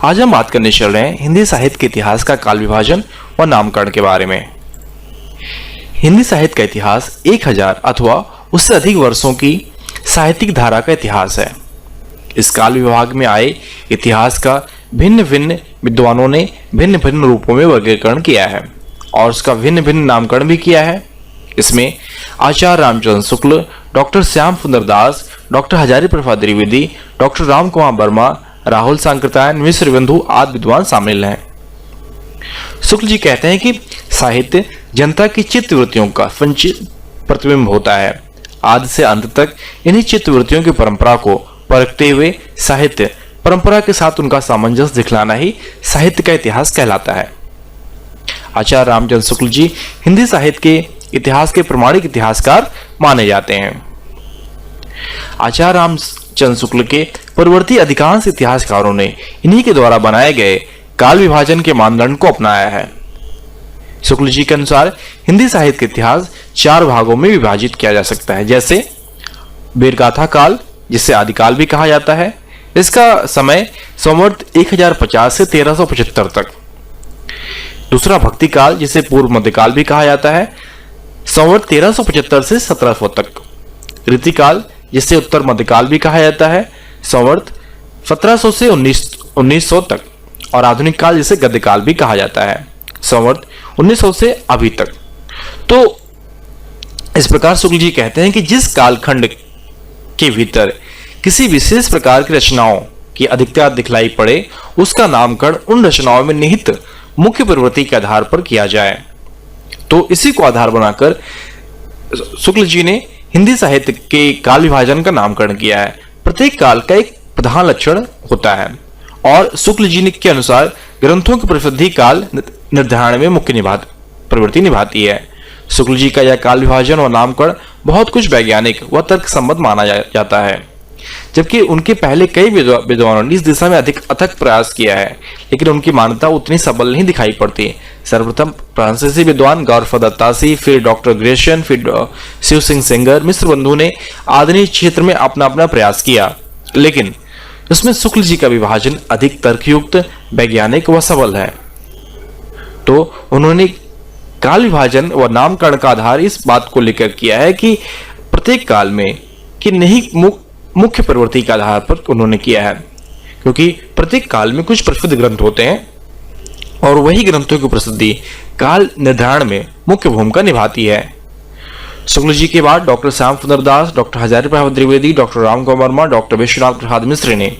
आज हम बात करने चल रहे हैं हिंदी साहित्य के इतिहास का काल विभाजन व नामकरण के बारे में। हिंदी साहित्य का इतिहास 1000 अथवा उससे अधिक वर्षों की साहित्यिक धारा का इतिहास है। इस काल विभाग में आए इतिहास का भिन्न भिन्न विद्वानों ने भिन्न भिन्न रूपों में वर्गीकरण किया है और उसका भिन्न भिन्न नामकरण भी किया है। इसमें आचार्य रामचंद्र शुक्ल, डॉक्टर श्याम सुंदर दास, डॉक्टर हजारी प्रसाद द्विवेदी, डॉक्टर राम कुमार वर्मा, राहुल सांकृत्यायन, मिश्र बंधु आदि विद्वान शामिल हैं। शुक्ल जी कहते हैं कि साहित्य जनता की चित्त वृत्तियों का संचित प्रतिबिंब होता है। आदि से अंत तक इन्हीं चित्त वृत्तियों की परंपरा को परखते हुए साहित्य परंपरा के साथ उनका सामंजस्य दिखलाना ही साहित्य का इतिहास कहलाता है। आचार्य रामचंद्र शुक्ल जी हिंदी साहित्य के इतिहास के प्रमाणिक इतिहासकार माने जाते हैं। आचार्य रामचंद्र शुक्ल के पूर्ववर्ती अधिकांश इतिहासकारों ने इन्हीं के द्वारा बनाए गए काल विभाजन के मानदंड को अपनाया है। शुक्ल जी के अनुसार हिंदी साहित्य के इतिहास 4 भागों में विभाजित किया जा सकता है, जैसे वीरगाथा काल, जिसे आदिकाल भी कहा जाता है। इसका समय संवत 1050 से 1375 तक। दूसरा भक्ति काल, जिसे पूर्व मध्यकाल भी कहा जाता है, संवत 1375 से 1700 तक। रीतिकाल, जिसे उत्तर मध्यकाल भी कहा जाता है, संवत 1700 से 1900 तक। और आधुनिक काल, जिसे गद्यकाल भी कहा जाता है, संवत 1900 से अभी तक। तो इस प्रकार शुक्ल जी कहते हैं कि जिस कालखंड के भीतर किसी विशेष प्रकार की रचनाओं की अधिकता दिखलाई पड़े, उसका नामकरण उन रचनाओं में निहित मुख्य प्रवृत्ति के आधार पर किया जाए। तो इसी को आधार बनाकर शुक्ल जी ने हिंदी साहित्य के काल विभाजन का नामकरण किया है। प्रत्येक काल का एक प्रधान लक्षण होता है और शुक्ल जी के अनुसार ग्रंथों की प्रसिद्धि काल निर्धारण में मुख्य प्रवृत्ति निभाती है। शुक्ल जी का यह काल विभाजन और नामकरण बहुत कुछ वैज्ञानिक व तर्क सम्मत माना जाता है, जबकि उनके पहले कई विद्वानों ने इस दिशा में अधिक अथक प्रयास किया है, लेकिन उनकी मान्यता उतनी सबल नहीं दिखाई पड़ती। सर्वप्रथम फ्रांसीसी विद्वान गौरव दत्तासी, फिर डॉक्टर ग्रेशियन, फिर शिव सिंह सेंगर, मिश्र बंधु ने आधुनिक क्षेत्र में अपना अपना प्रयास किया, लेकिन उसमें शुक्ल जी का विभाजन अधिक तर्कयुक्त, वैज्ञानिक व सबल है। तो उन्होंने काल विभाजन व नामकरण का आधार इस बात को लेकर किया है कि प्रत्येक काल में कि नहीं मुख्य प्रवृत्ति के आधार पर उन्होंने किया है, क्योंकि प्रत्येक काल में कुछ प्रसिद्ध ग्रंथ होते हैं और वही ग्रंथों की प्रसिद्धि काल निर्धारण में मुख्य भूमिका निभाती है। शुक्ल जी के बाद डॉक्टर श्याम सुंदर दास, doctor Hazari Prasad Dwivedi, doctor Ram Kumar Verma, doctor Vishwanath Prasad Mishra ने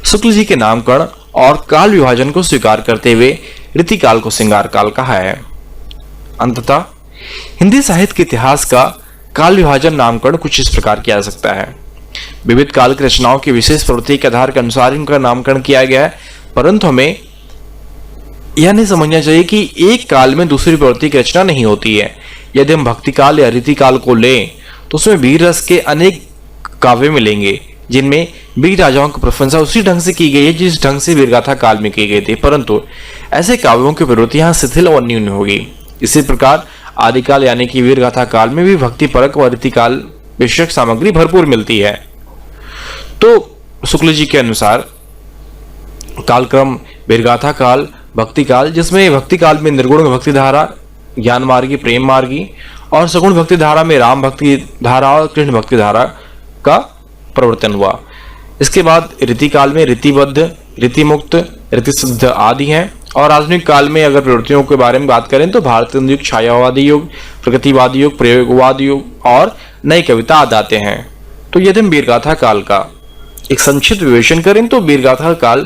शुक्ल जी के नामकरण और काल विभाजन को स्वीकार करते हुए रीतिकाल को श्रृंगार काल कहा है। अंततः हिंदी साहित्य के इतिहास का काल विभाजन नामकरण कुछ इस प्रकार किया जा सकता है। विविध काल की रचनाओं की विशेष प्रवृत्ति के आधार के अनुसार इनका नामकरण किया गया है, परंतु हमें यह नहीं समझना चाहिए कि एक काल में दूसरी प्रवृत्ति की रचना नहीं होती है। यदि हम भक्ति काल या रीतिकाल को लें तो उसमें वीर रस के अनेक काव्य मिलेंगे, जिनमें वीर राजाओं की प्रशंसा उसी ढंग से की गई है जिस ढंग से वीरगाथा काल में की गई थी, परंतु ऐसे काव्यों की प्रवृत्ति यहाँ शिथिल और न्यून होगी। इसी प्रकार आदिकाल यानी कि वीरगाथा काल में भी भक्ति परक व रीतिकाल विषयक सामग्री भरपूर मिलती है। तो शुक्ल जी के अनुसार कालक्रम वीरगाथा काल, भक्ति काल, जिसमें भक्ति काल में निर्गुण भक्ति धारा, ज्ञान मार्गी, प्रेम मार्गी और सगुण भक्ति धारा में राम भक्ति धारा और कृष्ण भक्ति धारा का प्रवर्तन हुआ। इसके बाद रीति काल में रीतिबद्ध, रीतिमुक्त, रीतिसिद्ध आदि हैं। और आधुनिक काल में अगर प्रवृत्तियों के बारे में बात करें तो भारतीय युग, छायावादी युग, प्रगतिवादी युग, प्रयोगवादी युग और नई कविता आदि आते हैं। तो यदि हम वीरगाथा काल का एक संक्षिप्त विवेचन करें तो वीरगाथा काल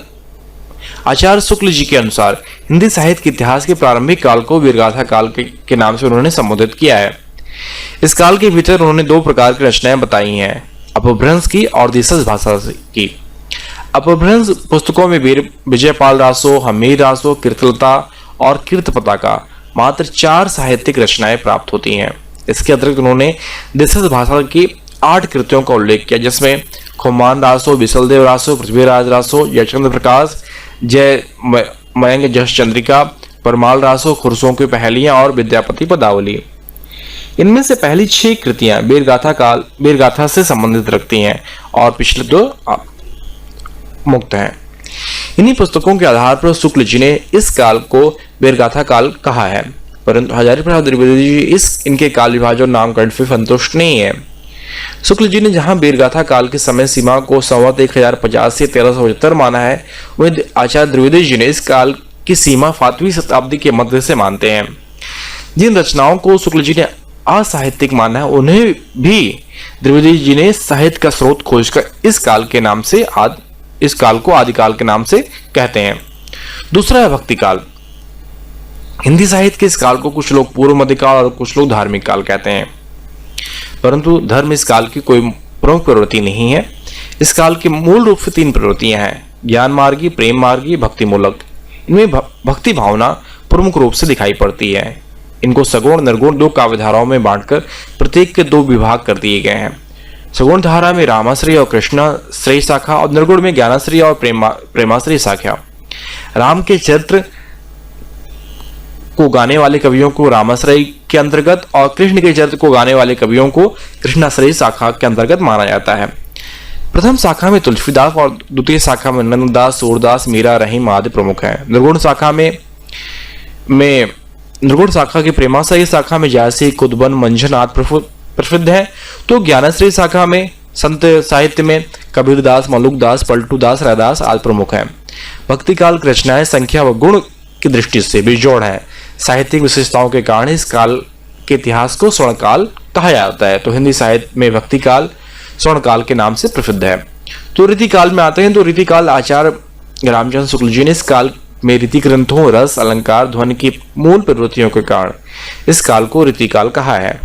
आचार्य शुक्ल जी के अनुसार हिंदी साहित्य के इतिहास के प्रारंभिक काल को वीरगाथा काल के नाम से उन्होंने संबोधित किया है। इस काल के भीतर उन्होंने 2 प्रकार की रचनाएं बताई हैं, अपभ्रंश की और देशज भाषा की। अपभ्रंश पुस्तकों में वीर विजयपाल रासो, हमीर रासो, कीर्तलता और कीर्तपता का मात्र 4 साहित्यिक रचनाएं प्राप्त होती हैं। इसके अतिरिक्त उन्होंने देशज भाषा की 8 कृतियों का उल्लेख किया, जिसमें खुमान रासो, विशलदेव रासो, पृथ्वीराज रासो, जयचंद्र प्रकाश, जय मयंक जश चंद्रिका, परमाल रासो, खुरसों की पहेलियां और विद्यापति पदावली। इनमें से पहली 6 कृतियां वीरगाथा से संबंधित रखती हैं और पिछले 2 मुक्त हैं। इन्हीं पुस्तकों के आधार पर शुक्ल जी ने इस काल को वीरगाथा काल कहा है, परंतु हजारी प्रसाद द्विवेदी जी इनके काल विभाजन और नामकरण से संतुष्ट नहीं है। शुक्ल जी ने जहां वीरगाथा काल की समय सीमा को संवत 1050 से 1375 माना है, वहीं आचार्य द्विवेदी जी ने इस काल की सीमा 5वीं शताब्दी के मध्य से मानते हैं। जिन रचनाओं को शुक्ल जी ने असाहित्यिक माना है, उन्हें भी द्विवेदी जी ने साहित्य का स्रोत खोजकर इस काल को आदिकाल के नाम से कहते हैं। दूसरा है भक्ति काल। हिंदी साहित्य के इस काल को कुछ लोग पूर्व मध्यकाल और कुछ लोग धार्मिक काल कहते हैं, परंतु धर्म इस काल की कोई प्रमुख प्रवृत्ति नहीं है। इस काल की मूल रूप से 3 प्रवृत्तियां हैं: ज्ञान मार्गी, प्रेम मार्गी, भक्ति मूलक। इनमें भक्ति भावना प्रमुख रूप से दिखाई पड़ती है। इनको सगुण निर्गुण 2 काव्यधाराओं में बांटकर प्रत्येक के 2 विभाग कर दिए गए हैं। सगुण धारा में रामाश्रय और कृष्णाश्रय शाखा, और निर्गुण में ज्ञानाश्रय और प्रेमाश्रय शाखा। राम के चरित्र को गाने वाले कवियों को रामाश्रय के अंतर्गत और कृष्ण के चरित्र को गाने वाले कवियों को कृष्णाश्रय शाखा के अंतर्गत माना जाता है। प्रथम शाखा में तुलसीदास और द्वितीय शाखा में नंददास, सूरदास, मीरा, रहीम आदि प्रमुख हैं। निर्गुण शाखा की प्रेमाश्रय शाखा में जैसे कुदबन, मंझन आदि प्रसिद्ध है, तो ज्ञानाश्रय शाखा में संत साहित्य में कबीरदास, मलुकदास, पलटूदास, रैदास आदि प्रमुख हैं। भक्ति काल की रचनाएं संख्या व गुण की दृष्टि से बेजोड़ है। साहित्यिक विशेषताओं के कारण इस काल के इतिहास को स्वर्णकाल कहा जाता है। तो हिंदी साहित्य में भक्ति काल स्वर्णकाल के नाम से प्रसिद्ध है। तो रीति काल में आते हैं। तो रीति काल आचार्य रामचंद्र शुक्ल जी ने इस काल में रीति ग्रंथों, रस, अलंकार, ध्वनि की मूल प्रवृत्तियों के कारण इस काल को रीति काल कहा है।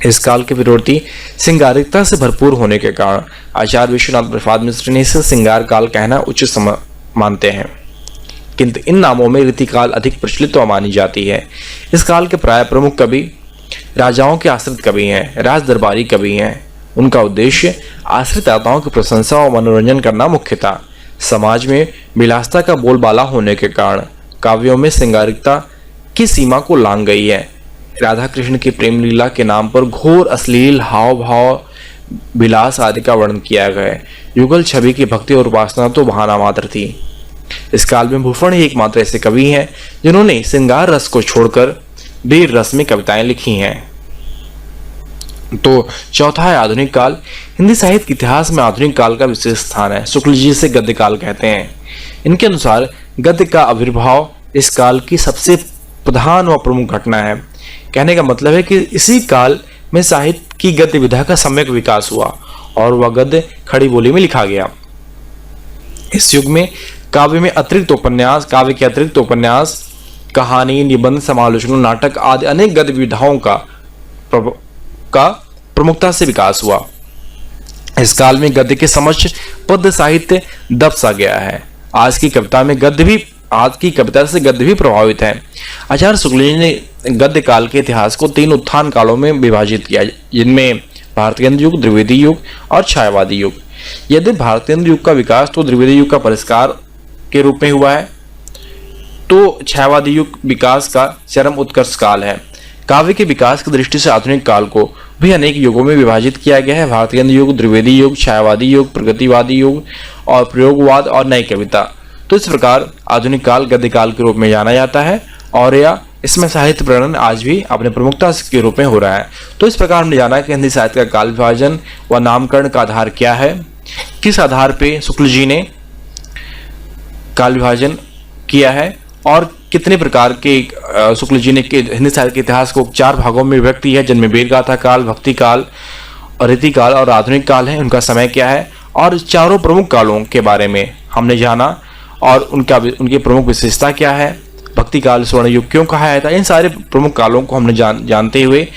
इस काल की प्रवृत्ति श्रृंगारिकता से भरपूर होने के कारण आचार्य विश्वनाथ प्रसाद मिश्र ने इसे श्रृंगार काल कहना उचित मानते हैं, किंतु इन नामों में रीतिकाल अधिक प्रचलित मानी जाती है। इस काल के प्राय प्रमुख कवि राजाओं के आश्रित कवि हैं, राज दरबारी कवि हैं। उनका उद्देश्य आश्रित आताओं की प्रशंसा और मनोरंजन करना मुख्य था। समाज में विलासता का बोलबाला होने के कारण काव्यों में श्रृंगारिकता की सीमा को लांघ गई है। राधा कृष्ण की प्रेम लीला के नाम पर घोर अश्लील हाव भाव, विलास आदि का वर्णन किया गया है। युगल छवि की भक्ति और उपासना तो बहाना मात्र थी। इस काल में भूषण ही एकमात्र ऐसे कवि हैं जिन्होंने श्रृंगार रस को छोड़कर वीर रस में कविताएं लिखी हैं। तो चौथा है आधुनिक काल। हिंदी साहित्य के इतिहास में आधुनिक काल का विशेष स्थान है। शुक्ल जी से गद्य काल कहते हैं। इनके अनुसार गद्य का आविर्भाव इस काल की सबसे प्रधान व प्रमुख घटना है। कहने का मतलब है कि इसी काल में साहित्य की गद्य विधा का सम्यक विकास हुआ और वह गद्य खड़ी बोली में लिखा गया। इस युग में काव्य के अतिरिक्त उपन्यास, कहानी, निबंध, समालोचना, नाटक आदि अनेक गद्य विधाओं का प्रमुखता से विकास हुआ। इस काल में गद्य के समक्ष पद्य साहित्य दब सा गया है। आज की कविता से गद्य भी प्रभावित है। आचार्य शुक्ल जी ने गद्य काल के इतिहास को 3 उत्थान कालों में विभाजित किया, जिनमें भारतीय युग, द्विवेदी युग और छायावादी युग। यदि भारतीय युग का विकास तो द्विवेदी युग का परिष्कार के रूप में हुआ है, तो छायावादी युग विकास का चरम उत्कर्ष काल है। काव्य के विकास की दृष्टि से आधुनिक काल को भी अनेक युगों में विभाजित किया गया है। भारतीय युग, द्विवेदी युग, छायावादी युग, प्रगतिवादी युग और प्रयोगवाद और नई कविता। तो इस प्रकार आधुनिक काल गद्य काल के रूप में जाना जाता है और या इसमें साहित्य प्रणयन आज भी अपने प्रमुखता के रूप में हो रहा है। तो इस प्रकार हमने जाना कि हिंदी साहित्य का काल विभाजन व नामकरण का आधार क्या है, किस आधार पे शुक्ल जी ने काल विभाजन किया है और कितने प्रकार के शुक्ल जी ने हिंदी साहित्य के इतिहास को 4 भागों में विभक्त किया है, जिनमें वीरगाथा काल, भक्ति काल, रीति काल और आधुनिक काल है। उनका समय क्या है और चारों प्रमुख कालों के बारे में हमने जाना और उनकी प्रमुख विशेषता क्या है। भक्ति काल स्वर्ण युग क्यों कहा जाता है, इन सारे प्रमुख कालों को हमने जानते हुए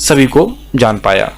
सभी को जान पाया।